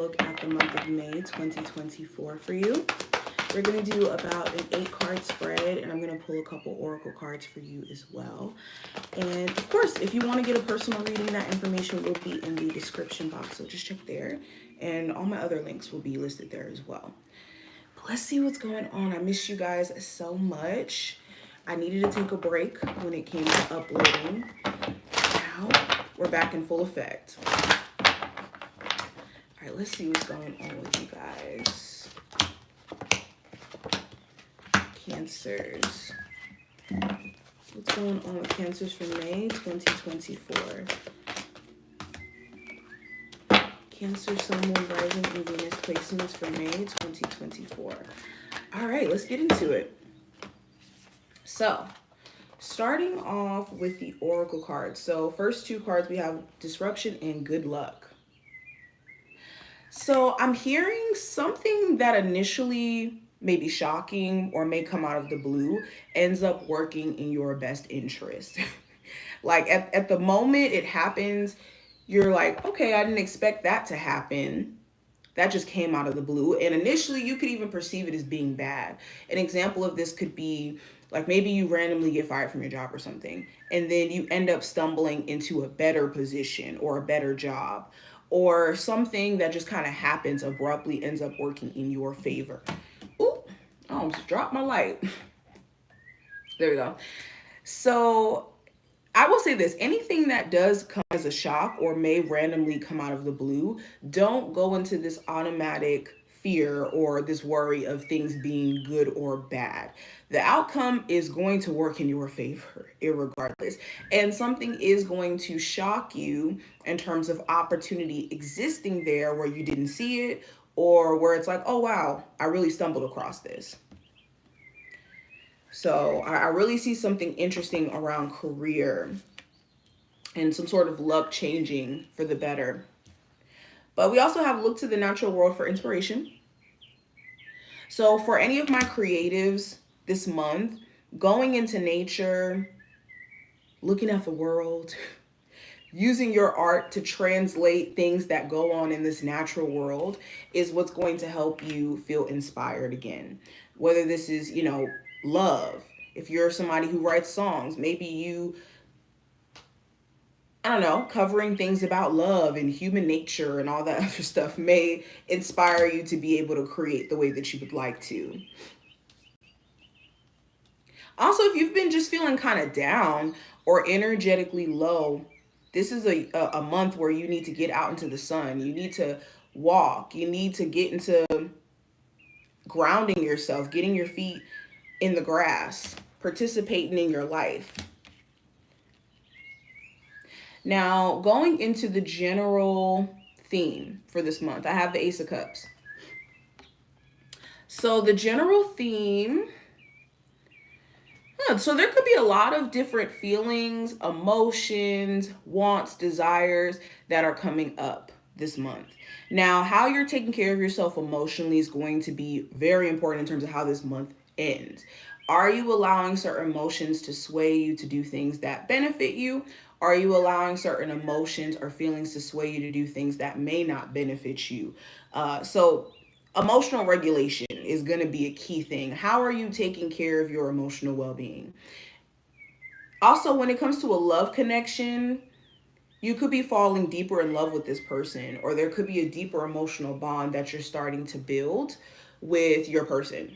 Look at the month of May 2024 for you. We're going to do about an 8 card spread, and I'm going to pull a couple oracle cards for you as well. And of course, if you want to get a personal reading, that information will be in the description box, so just check there. And all my other links will be listed there as well. But let's see what's going on. I miss you guys so much. I needed to take a break when it came to uploading. Now we're back in full effect. All right, let's see what's going on with you guys. Cancers. What's going on with Cancers for May 2024? Cancer, Sun, Moon, Rising, and Venus placements for May 2024. All right, let's get into it. So, starting off with the oracle cards. So, first 2 cards we have Disruption and Good Luck. So I'm hearing something that initially may be shocking or may come out of the blue ends up working in your best interest. Like at the moment it happens, you're like, okay, I didn't expect that to happen. That just came out of the blue. And initially you could even perceive it as being bad. An example of this could be like maybe you randomly get fired from your job or something, and then you end up stumbling into a better position or a better job, or something that just kind of happens abruptly ends up working in your favor. Ooh, I almost dropped my light. There we go. So I will say this, anything that does come as a shock or may randomly come out of the blue, don't go into this automatic fear or this worry of things being good or bad. The outcome is going to work in your favor, irregardless. And something is going to shock you in terms of opportunity existing there where you didn't see it, or where it's like, oh wow, I really stumbled across this. So I really see something interesting around career and some sort of luck changing for the better. But we also have look to the natural world for inspiration. So for any of my creatives this month, going into nature, looking at the world, using your art to translate things that go on in this natural world is what's going to help you feel inspired again. Whether this is, love. If you're somebody who writes songs, maybe you, I don't know, covering things about love and human nature and all that other stuff may inspire you to be able to create the way that you would like to. Also, if you've been just feeling kind of down or energetically low, this is a month where you need to get out into the sun. You need to walk. You need to get into grounding yourself, getting your feet in the grass, participating in your life. Now, going into the general theme for this month, I have the Ace of Cups. So the general theme, so there could be a lot of different feelings, emotions, wants, desires that are coming up this month. Now, how you're taking care of yourself emotionally is going to be very important in terms of how this month ends. Are you allowing certain emotions to sway you to do things that benefit you? Are you allowing certain emotions or feelings to sway you to do things that may not benefit you? So emotional regulation is going to be a key thing. How are you taking care of your emotional well-being? Also, when it comes to a love connection, you could be falling deeper in love with this person, or there could be a deeper emotional bond that you're starting to build with your person.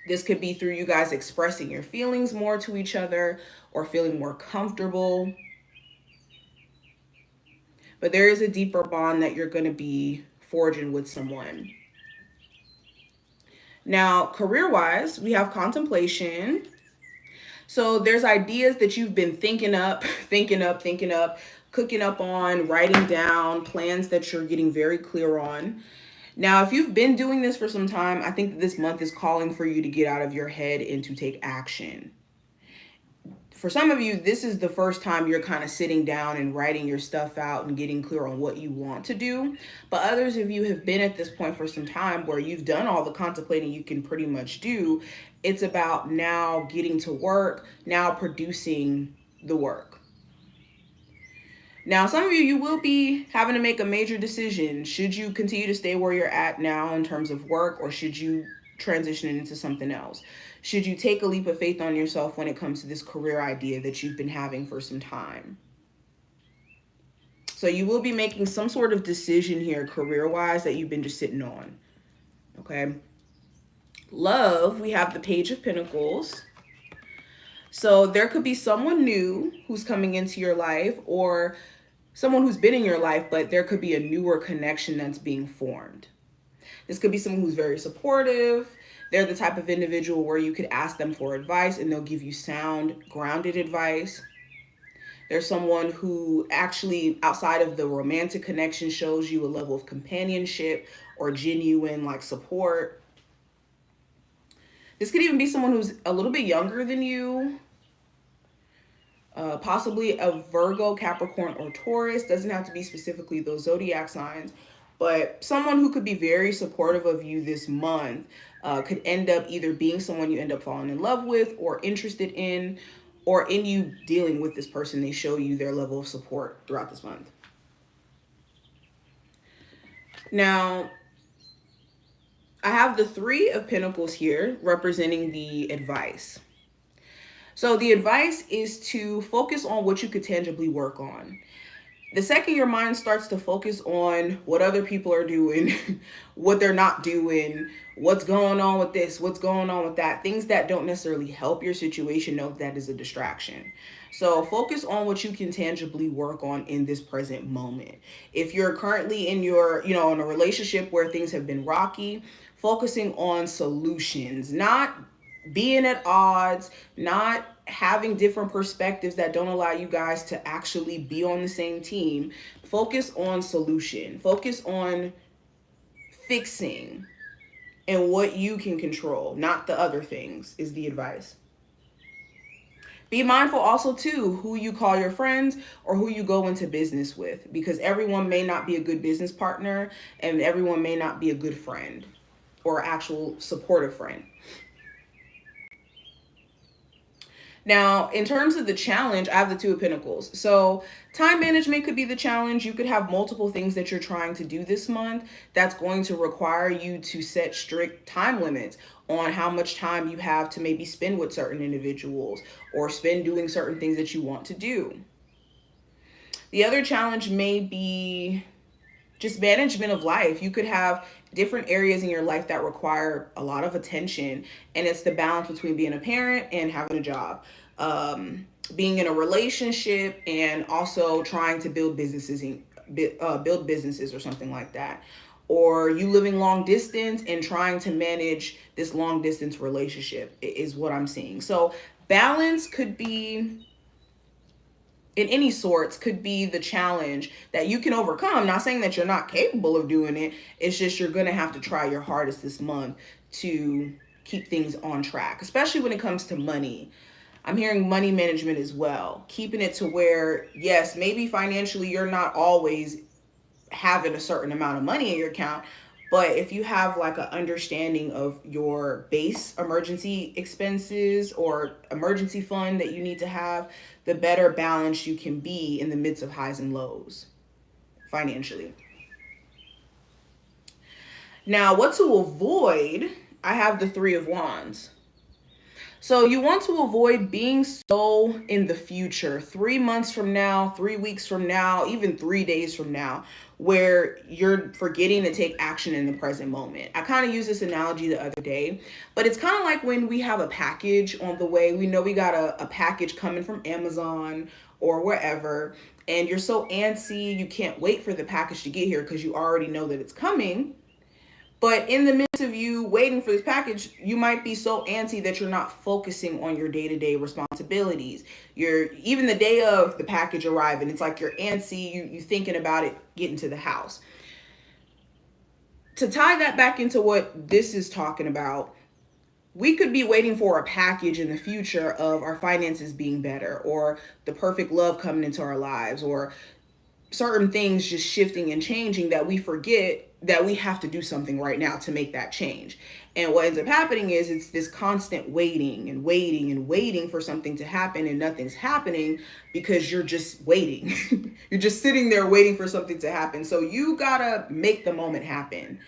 This could be through you guys expressing your feelings more to each other or feeling more comfortable. But there is a deeper bond that you're going to be forging with someone. Now, career-wise, we have contemplation. So there's ideas that you've been thinking up, cooking up on, writing down, plans that you're getting very clear on. Now, if you've been doing this for some time, I think that this month is calling for you to get out of your head and to take action. For some of you, this is the first time you're kind of sitting down and writing your stuff out and getting clear on what you want to do. But others of you have been at this point for some time where you've done all the contemplating you can pretty much do. It's about now getting to work, now producing the work. Now, some of you will be having to make a major decision. Should you continue to stay where you're at now in terms of work, or should you transition into something else? Should you take a leap of faith on yourself when it comes to this career idea that you've been having for some time? So you will be making some sort of decision here career-wise that you've been just sitting on. Okay. Love, we have the Page of Pentacles. So there could be someone new who's coming into your life, or someone who's been in your life, but there could be a newer connection that's being formed. This could be someone who's very supportive. They're the type of individual where you could ask them for advice and they'll give you sound, grounded advice. There's someone who actually, outside of the romantic connection, shows you a level of companionship or genuine like support. This could even be someone who's a little bit younger than you, possibly a Virgo, Capricorn, or Taurus. Doesn't have to be specifically those zodiac signs, but someone who could be very supportive of you this month. Could end up either being someone you end up falling in love with or interested in, or in you dealing with this person. They show you their level of support throughout this month. Now, I have the Three of Pentacles here representing the advice. So the advice is to focus on what you could tangibly work on. The second your mind starts to focus on what other people are doing, what they're not doing, what's going on with this, what's going on with that, things that don't necessarily help your situation, know that is a distraction. So focus on what you can tangibly work on in this present moment. If you're currently in your, in a relationship where things have been rocky, focusing on solutions, not being at odds, not having different perspectives that don't allow you guys to actually be on the same team. Focus on solution. Focus on fixing and what you can control, not the other things, is the advice. Be mindful also too who you call your friends or who you go into business with, because everyone may not be a good business partner and everyone may not be a good friend or actual supportive friend. Now, in terms of the challenge, I have the Two of Pentacles. So time management could be the challenge. You could have multiple things that you're trying to do this month that's going to require you to set strict time limits on how much time you have to maybe spend with certain individuals or spend doing certain things that you want to do. The other challenge may be just management of life. You could have different areas in your life that require a lot of attention, and it's the balance between being a parent and having a job, being in a relationship, and also trying to build businesses or something like that, or you living long distance and trying to manage this long distance relationship is what I'm seeing. So balance could be in any sorts, could be the challenge that you can overcome. Not saying that you're not capable of doing it. It's just you're going to have to try your hardest this month to keep things on track, especially when it comes to money. I'm hearing money management as well. Keeping it to where, yes, maybe financially you're not always having a certain amount of money in your account, but if you have like an understanding of your base emergency expenses or emergency fund that you need to have, the better balanced you can be in the midst of highs and lows financially. Now, what to avoid? I have the Three of Wands. So you want to avoid being so in the future, 3 months from now, 3 weeks from now, even 3 days from now, where you're forgetting to take action in the present moment. I kind of used this analogy the other day, but it's kind of like when we have a package on the way. We know we got a package coming from Amazon or wherever, and you're so antsy, you can't wait for the package to get here because you already know that it's coming. But in the midst of you waiting for this package, you might be so antsy that you're not focusing on your day-to-day responsibilities. You're even the day of the package arriving, it's like you're antsy, you thinking about it getting to the house. To tie that back into what this is talking about, we could be waiting for a package in the future of our finances being better, or the perfect love coming into our lives, or certain things just shifting and changing that we forget that we have to do something right now to make that change. And what ends up happening is it's this constant waiting and waiting and waiting for something to happen, and nothing's happening because you're just waiting. You're just sitting there waiting for something to happen. So you gotta make the moment happen.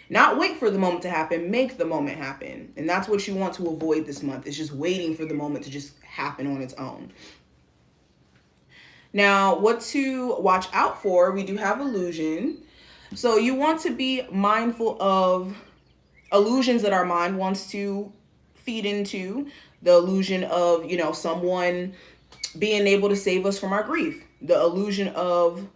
Not wait for the moment to happen, make the moment happen. And that's what you want to avoid this month. It's just waiting for the moment to just happen on its own. Now, what to watch out for, we do have illusion. So you want to be mindful of illusions that our mind wants to feed into. The illusion of, someone being able to save us from our grief. The illusion of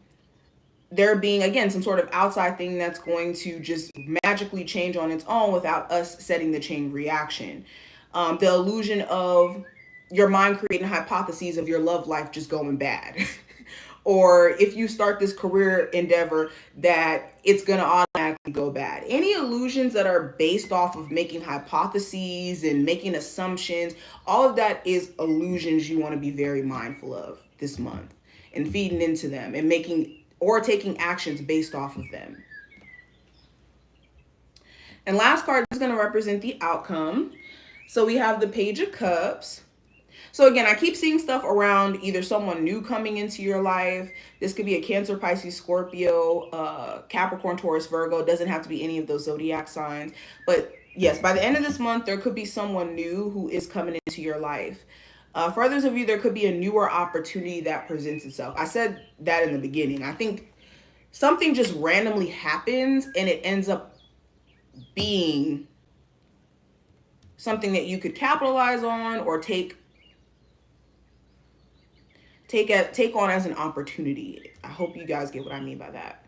there being, again, some sort of outside thing that's going to just magically change on its own without us setting the chain reaction. The illusion of your mind creating hypotheses of your love life just going bad. Or if you start this career endeavor, that it's going to automatically go bad. Any illusions that are based off of making hypotheses and making assumptions, all of that is illusions you want to be very mindful of this month, and feeding into them and making or taking actions based off of them. And last card is going to represent the outcome. So we have the Page of Cups. So again, I keep seeing stuff around either someone new coming into your life. This could be a Cancer, Pisces, Scorpio, Capricorn, Taurus, Virgo. It doesn't have to be any of those zodiac signs. But yes, by the end of this month, there could be someone new who is coming into your life. For others of you, there could be a newer opportunity that presents itself. I said that in the beginning. I think something just randomly happens and it ends up being something that you could capitalize on or take on as an opportunity. I hope you guys get what I mean by that.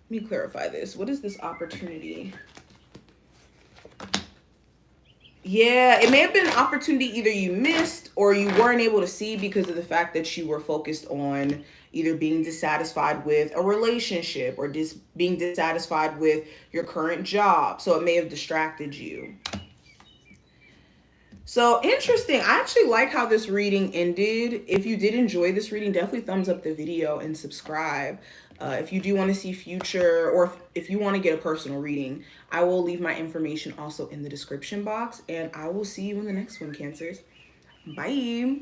Let me clarify this. What is this opportunity? Yeah, it may have been an opportunity either you missed or you weren't able to see because of the fact that you were focused on either being dissatisfied with a relationship or being dissatisfied with your current job. So it may have distracted you. So interesting. I actually like how this reading ended. If you did enjoy this reading, definitely thumbs up the video and subscribe. If you do want to see future, or if you want to get a personal reading, I will leave my information also in the description box, and I will see you in the next one, Cancers. Bye.